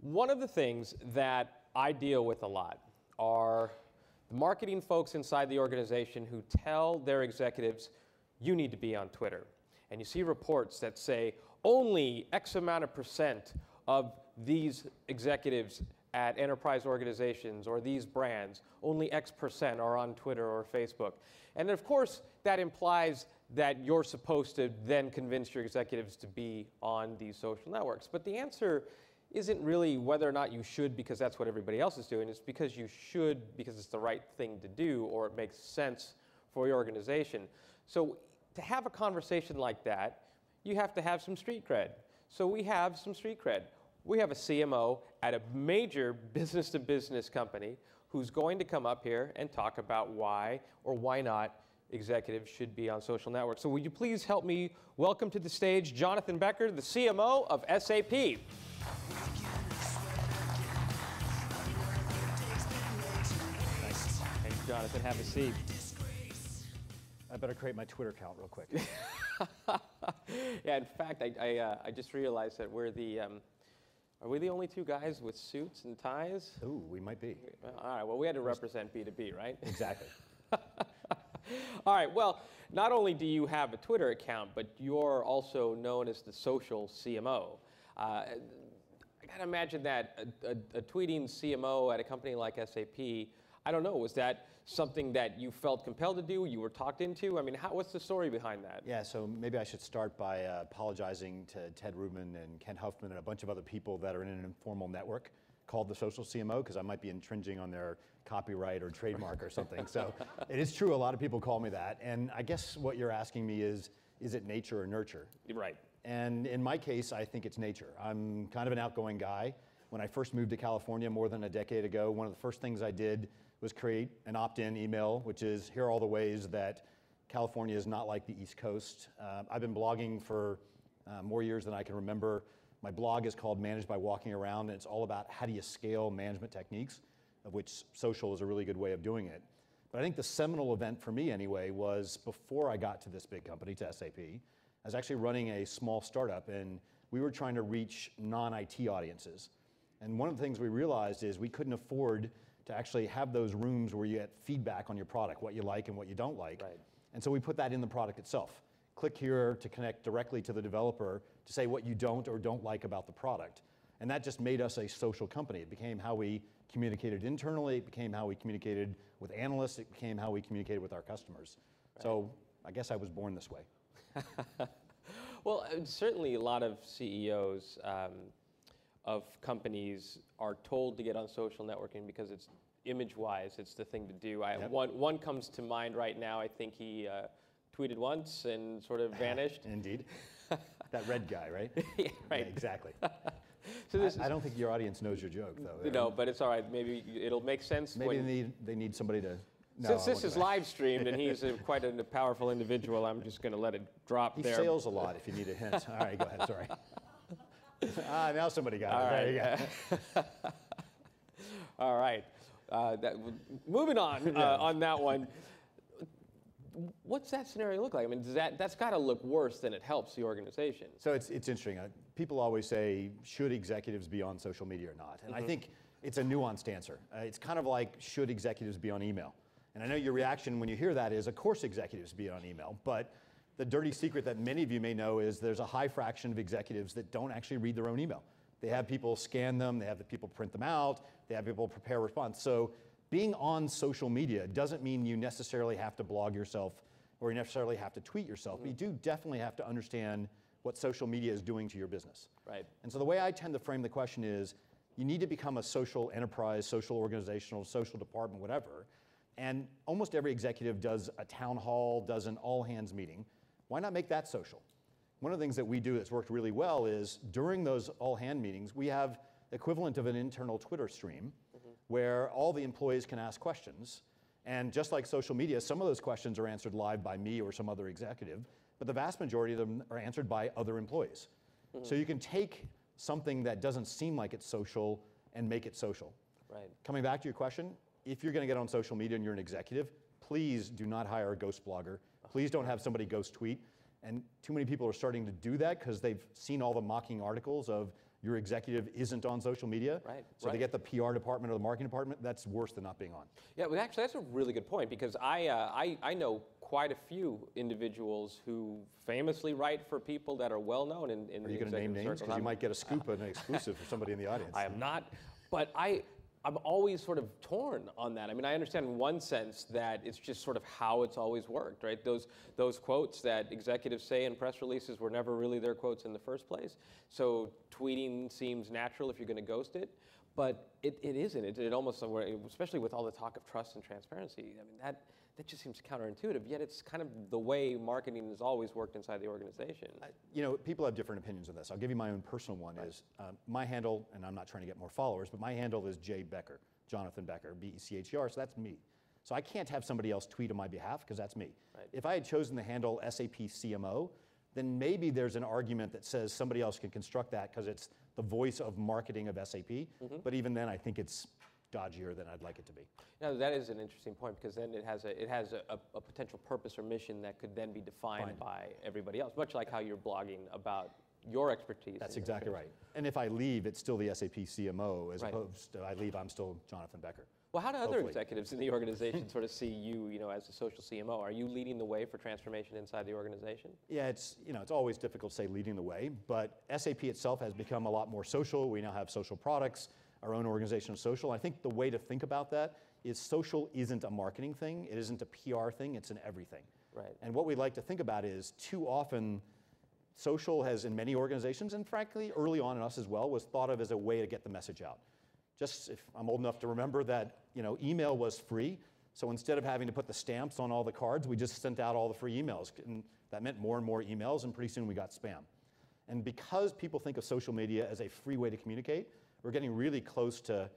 One of the things that I deal with a lot are the marketing folks inside the organization who tell their executives, you need to be on Twitter. And you see reports that say only X amount of percent of these executives at enterprise organizations or these brands, only X percent are on Twitter or Facebook. And of course, that implies that you're supposed to then convince your executives to be on these social networks. But the answer isn't really whether or not you should because that's what everybody else is doing. It's because you should because it's the right thing to do or it makes sense for your organization. So to have a conversation like that, you have to have some street cred. So we have some street cred. We have a CMO at a major business-to-business company who's going to come up here and talk about why or why not executives should be on social networks. So would you please help me welcome to the stage Jonathan Becher, the CMO of SAP. Hey, Jonathan, have a seat. I better create my Twitter account real quick. Yeah, in fact, I just realized that we're the, are we the only two guys with suits and ties? Ooh, we might be. All right, well, we had to represent B2B, right? Exactly. All right, well, not only do you have a Twitter account, but you're also known as the social CMO. I gotta imagine that a tweeting CMO at a company like SAP, I don't know, was that something that you felt compelled to do, you were talked into? I mean, what's the story behind that? Yeah, so maybe I should start by apologizing to Ted Rubin and Ken Huffman and a bunch of other people that are in an informal network called the social CMO, because I might be infringing on their copyright or trademark or something. So it is true, a lot of people call me that. And I guess what you're asking me is it nature or nurture? Right. And in my case, I think it's nature. I'm kind of an outgoing guy. When I first moved to California more than a decade ago, one of the first things I did was create an opt-in email, which is, here are all the ways that California is not like the East Coast. I've been blogging for more years than I can remember. My blog is called Manage by Walking Around, and it's all about how do you scale management techniques, of which social is a really good way of doing it. But I think the seminal event for me anyway was before I got to this big company, to SAP, I was actually running a small startup, and we were trying to reach non-IT audiences. And one of the things we realized is we couldn't afford to actually have those rooms where you get feedback on your product, what you like and what you don't like. Right. And so we put that in the product itself. Click here to connect directly to the developer to say what you don't or don't like about the product. And that just made us a social company. It became how we communicated internally, it became how we communicated with analysts, it became how we communicated with our customers. Right. So I guess I was born this way. Well, certainly a lot of CEOs of companies are told to get on social networking because it's image-wise, it's the thing to do. Yep. One comes to mind right now. I think he tweeted once and sort of vanished. Indeed. That red guy, right? Yeah, right. Yeah, exactly. So I don't think your audience knows your joke, though. No, but it's all right. Maybe it'll make sense. Maybe they need somebody to... No, since this is live streamed and he's quite a powerful individual, I'm just going to let it drop there. He sails a lot if you need a hint. All right, go ahead, sorry. Now somebody got it. Right. There you go. All right. Moving on on that one. What's that scenario look like? I mean, that's got to look worse than it helps the organization. So it's interesting. People always say, should executives be on social media or not? And I think it's a nuanced answer. It's kind of like, should executives be on email? And I know your reaction when you hear that is, of course executives be on email, but the dirty secret that many of you may know is there's a high fraction of executives that don't actually read their own email. They have people scan them, they have the people print them out, they have people prepare response. So being on social media doesn't mean you necessarily have to blog yourself or you necessarily have to tweet yourself, but you do definitely have to understand what social media is doing to your business. Right. And so the way I tend to frame the question is, you need to become a social enterprise, social organizational, social department, whatever, and almost every executive does a town hall, does an all-hands meeting. Why not make that social? One of the things that we do that's worked really well is during those all-hand meetings, we have the equivalent of an internal Twitter stream where all the employees can ask questions. And just like social media, some of those questions are answered live by me or some other executive, but the vast majority of them are answered by other employees. So you can take something that doesn't seem like it's social and make it social. Right. Coming back to your question, if you're going to get on social media and you're an executive, please do not hire a ghost blogger. Please don't have somebody ghost tweet. And too many people are starting to do that because they've seen all the mocking articles of your executive isn't on social media. Right, So right. they get the PR department or the marketing department, that's worse than not being on. Yeah, well, actually, that's a really good point because I know quite a few individuals who famously write for people that are well known in Are the you going to name names? circles. Because you might get a scoop and an exclusive for somebody in the audience. I am not, but I'm always sort of torn on that. I mean, I understand in one sense that it's just sort of how it's always worked, right? Those quotes that executives say in press releases were never really their quotes in the first place. So tweeting seems natural if you're going to ghost it, but it isn't. It almost, especially with all the talk of trust and transparency, I mean, that just seems counterintuitive, yet it's kind of the way marketing has always worked inside the organization. You know, people have different opinions on this. I'll give you my own personal one. Right. Is my handle, and I'm not trying to get more followers, but my handle is J Becher, Jonathan Becher, B-E-C-H-E-R, so that's me. So I can't have somebody else tweet on my behalf because that's me. Right. If I had chosen the handle SAP CMO, then maybe there's an argument that says somebody else can construct that because it's the voice of marketing of SAP, but even then I think it's dodgier than I'd like it to be. Now that is an interesting point because then it has a potential purpose or mission that could then be defined by everybody else, much like how you're blogging about your expertise. That's exactly right. And if I leave, it's still the SAP CMO as opposed to I leave, I'm still Jonathan Becher. Well, how do other executives in the organization sort of see you, as a social CMO? Are you leading the way for transformation inside the organization? Yeah, it's always difficult to say leading the way, but SAP itself has become a lot more social. We now have social products. Our own organization is social. I think the way to think about that is social isn't a marketing thing. It isn't a PR thing. It's an everything. Right. And what we like to think about is too often social has, in many organizations, and frankly, early on in us as well, was thought of as a way to get the message out. Just if I'm old enough to remember that, email was free. So instead of having to put the stamps on all the cards, we just sent out all the free emails. And that meant more and more emails, and pretty soon we got spam. And because people think of social media as a free way to communicate, we're getting really close to,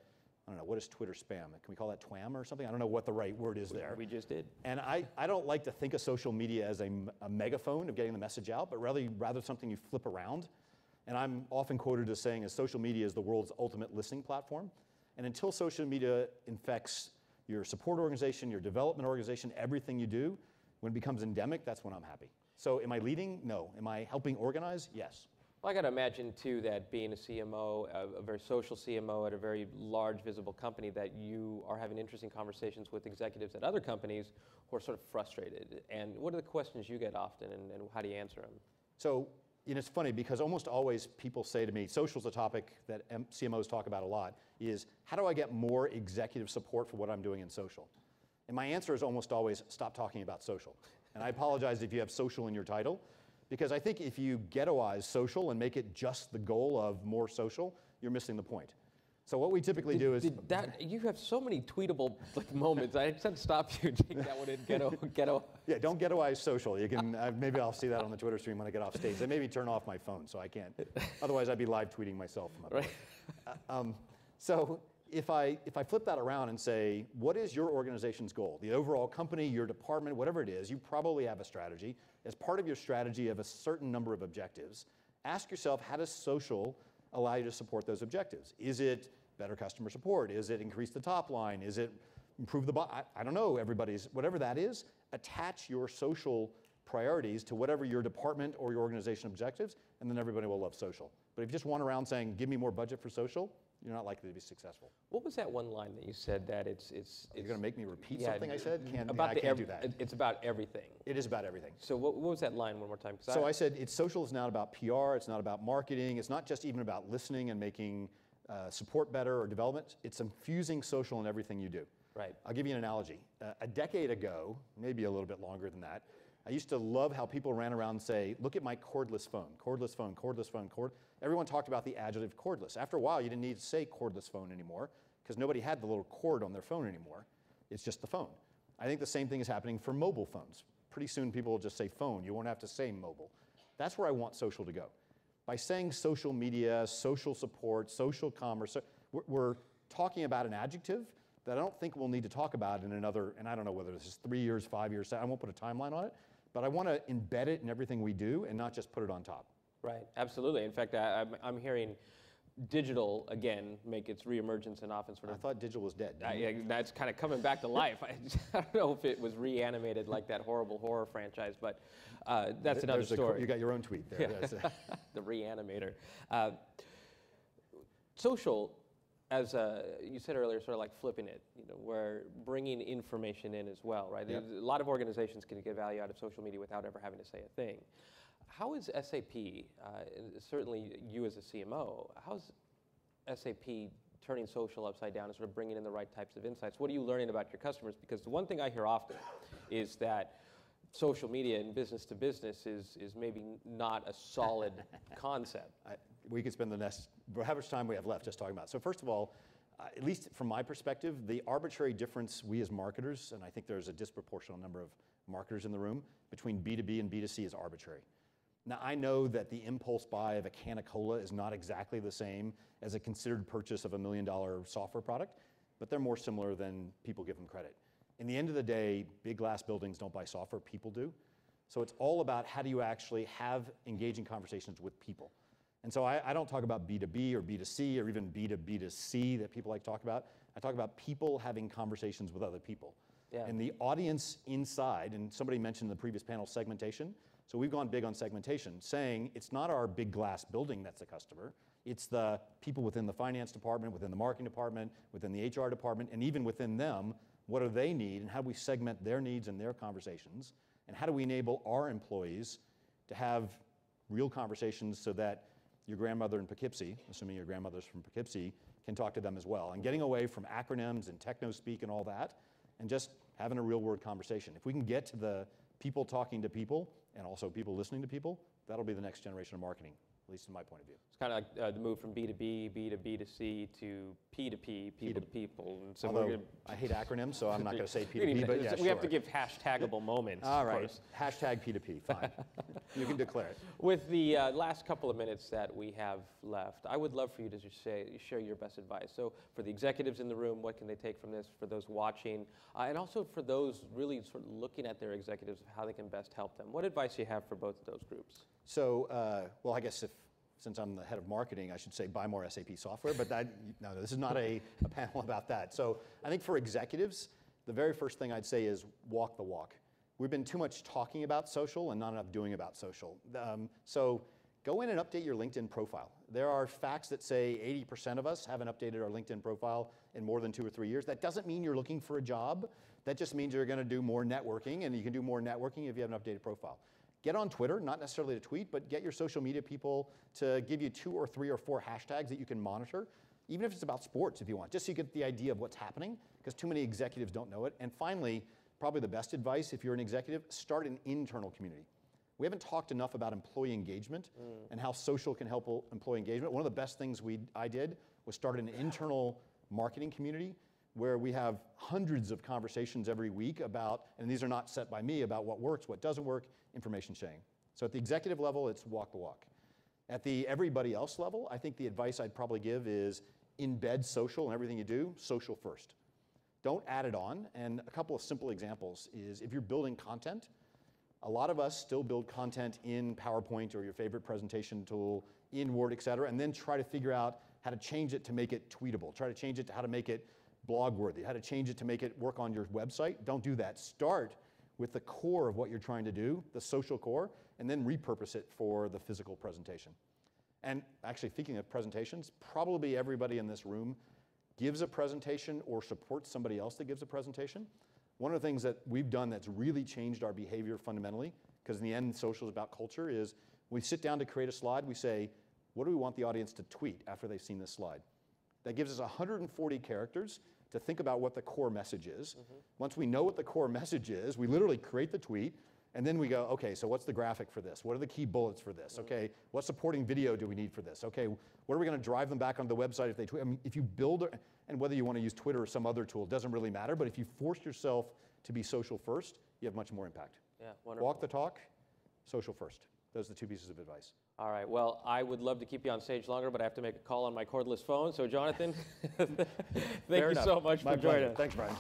I don't know, what is Twitter spam? Can we call that twam or something? I don't know what the right word is there. We just did. And I don't like to think of social media as a megaphone of getting the message out, but rather something you flip around. And I'm often quoted as saying social media is the world's ultimate listening platform. And until social media infects your support organization, your development organization, everything you do, when it becomes endemic, that's when I'm happy. So am I leading? No. Am I helping organize? Yes. Well, I got to imagine, too, that being a CMO, a very social CMO at a very large, visible company, that you are having interesting conversations with executives at other companies who are sort of frustrated. And what are the questions you get often, and how do you answer them? So, it's funny because almost always people say to me, social's a topic that CMOs talk about a lot, is how do I get more executive support for what I'm doing in social? And my answer is almost always, stop talking about social. And I apologize if you have social in your title, because I think if you ghettoize social and make it just the goal of more social, you're missing the point. So what we typically do is... You have so many tweetable moments. I just had to stop you and take that one in, ghetto. Yeah, don't ghettoize social. You can, maybe I'll see that on the Twitter stream when I get off stage. They maybe turn off my phone so I can't. Otherwise I'd be live tweeting myself from up there. So if I flip that around and say, what is your organization's goal? The overall company, your department, whatever it is, you probably have a strategy. As part of your strategy of a certain number of objectives, ask yourself, how does social allow you to support those objectives? Is it better customer support? Is it increase the top line? Is it improve the I don't know, whatever that is, attach your social priorities to whatever your department or your organization objectives, and then everybody will love social. But if you just run around saying, give me more budget for social, you're not likely to be successful. What was that one line that you said that You're going to make me repeat something I said? I can't do that. It's about everything. It is about everything. So what was that line one more time? So I said social is not about PR, it's not about marketing, it's not just even about listening and making support better or development. It's infusing social in everything you do. Right. I'll give you an analogy. A decade ago, maybe a little bit longer than that, I used to love how people ran around and say, look at my cordless phone, cordless phone, cordless phone, Everyone talked about the adjective cordless. After a while, you didn't need to say cordless phone anymore because nobody had the little cord on their phone anymore. It's just the phone. I think the same thing is happening for mobile phones. Pretty soon people will just say phone. You won't have to say mobile. That's where I want social to go. By saying social media, social support, social commerce, we're talking about an adjective that I don't think we'll need to talk about in another, and I don't know whether this is 3 years, 5 years, I won't put a timeline on it, but I want to embed it in everything we do and not just put it on top. Right, absolutely. In fact, I'm hearing digital, again, make its reemergence and often sort of... I thought digital was dead. That's kind of coming back to life. I don't know if it was reanimated like that horrible horror franchise, but that's another story. You got your own tweet there. Yeah. The Reanimator. social, as you said earlier, sort of like flipping it, where bringing information in as well, right? Yep. A lot of organizations can get value out of social media without ever having to say a thing. How is SAP, certainly you as a CMO, how's SAP turning social upside down and sort of bringing in the right types of insights? What are you learning about your customers? Because the one thing I hear often is that social media and business to business is maybe not a solid concept. We could spend how much time we have left just talking about it. So first of all, at least from my perspective, the arbitrary difference we as marketers, and I think there's a disproportionate number of marketers in the room, between B2B and B2C is arbitrary. Now, I know that the impulse buy of a can of cola is not exactly the same as a considered purchase of $1 million software product, but they're more similar than people give them credit. In the end of the day, big glass buildings don't buy software, people do. So it's all about how do you actually have engaging conversations with people. And so I don't talk about B2B or B2C or even B2B2C that people like to talk about. I talk about people having conversations with other people. Yeah. And the audience inside, and somebody mentioned in the previous panel segmentation, so we've gone big on segmentation, saying it's not our big glass building that's the customer, it's the people within the finance department, within the marketing department, within the HR department, and even within them, what do they need, and how do we segment their needs and their conversations, and how do we enable our employees to have real conversations so that your grandmother in Poughkeepsie, assuming your grandmother's from Poughkeepsie, can talk to them as well. And getting away from acronyms and techno-speak and all that, and just having a real-world conversation. If we can get to the people talking to people, and also people listening to people, that'll be the next generation of marketing, at least in my point of view. It's kind of like the move from B2B, B to B2C to P2P, people to people. And so Although I hate acronyms, so I'm not going to say P2P, but yeah, we have to give hashtagable moments. All right, hashtag P2P, fine. You can declare it. With the last couple of minutes that we have left, I would love for you to just share your best advice. So for the executives in the room, what can they take from this? For those watching, and also for those really sort of looking at their executives, how they can best help them. What advice do you have for both of those groups? So, well, I guess since I'm the head of marketing, I should say buy more SAP software, but no, this is not a panel about that. So I think for executives, the very first thing I'd say is walk the walk. We've been too much talking about social and not enough doing about social. So go in and update your LinkedIn profile. There are facts that say 80% of us haven't updated our LinkedIn profile in more than 2 or 3 years. That doesn't mean you're looking for a job. That just means you're going to do more networking, and you can do more networking if you have an updated profile. Get on Twitter, not necessarily to tweet, but get your social media people to give you 2 or 3 or 4 hashtags that you can monitor, even if it's about sports if you want, just so you get the idea of what's happening, because too many executives don't know it. And finally, probably the best advice if you're an executive, start an internal community. We haven't talked enough about employee engagement and how social can help employee engagement. One of the best things I did was start an internal marketing community where we have hundreds of conversations every week about, and these are not set by me, about what works, what doesn't work, information sharing. So at the executive level, it's walk the walk. At the everybody else level, I think the advice I'd probably give is embed social in everything you do, social first. Don't add it on, and a couple of simple examples is if you're building content, a lot of us still build content in PowerPoint or your favorite presentation tool, in Word, et cetera, and then try to figure out how to change it to make it tweetable, try to change it to how to make it blog-worthy, how to change it to make it work on your website. Don't do that. Start with the core of what you're trying to do, the social core, and then repurpose it for the physical presentation. And actually, speaking of presentations, probably everybody in this room gives a presentation or supports somebody else that gives a presentation. One of the things that we've done that's really changed our behavior fundamentally, because in the end, social is about culture, is we sit down to create a slide, we say, what do we want the audience to tweet after they've seen this slide? That gives us 140 characters to think about what the core message is. Once we know what the core message is, we literally create the tweet, and then we go, okay, so what's the graphic for this? What are the key bullets for this? Okay, what supporting video do we need for this? Okay, what are we going to drive them back onto the website if they tweet? I mean, if you build, and whether you want to use Twitter or some other tool, doesn't really matter, but if you force yourself to be social first, you have much more impact. Yeah, wonderful. Walk the talk, social first. Those are the 2 pieces of advice. All right, well, I would love to keep you on stage longer, but I have to make a call on my cordless phone. So, Jonathan, thank you so much for joining us. Thanks, Brian.